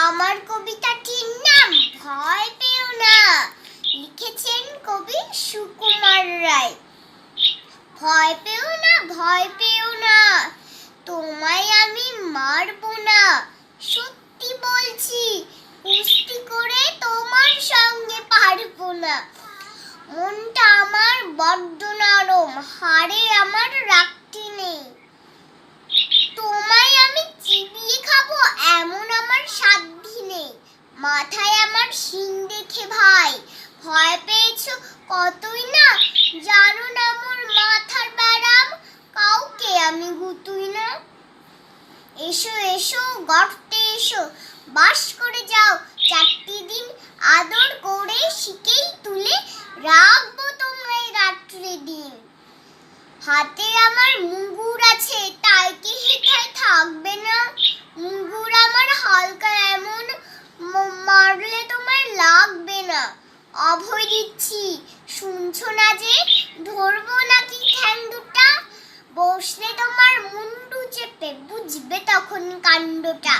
আমার কবিতাটির নাম ভয় পেও না, লিখেছেন কবি সুকুমার রায়। ভয় পেও না, ভয় পেও না, তোমায় আমি মারবো না। সত্যি বলছি, কুস্তি করে তোমার সঙ্গে পারবো না। মনটা আমার বড্ড নরম, হাড়ে আমার রাখতে নেই। তোমায় আমি চিবিয়ে খাবো এমন আমার সাধ্য নেই। মাথায় আমার শিং দেখে ভাই ভয় পেয়েছো কতই না, জানো না মোর মাথার ব্যারাম, কাউকে আমি গুতুই না। এসো এসো গর্তে এসো, বাস করে যাও 4টি দিন, আদর করে শিকেই তুলে রাখবো তোমায় রাত্রে দিন। হাতে আমার মুগুর আছে, তাই কি হেথায় থাকবে না? মুগুর আমার হালকা এমন, মারলে তোমার লাগবে না। অভয় দিচ্ছি, শুনছো না যে, ধরবো নাকি ঠ্যাং দুটা? বসলে তোমার মুন্ডু চেপে বুঝবে তখন কাণ্ডটা।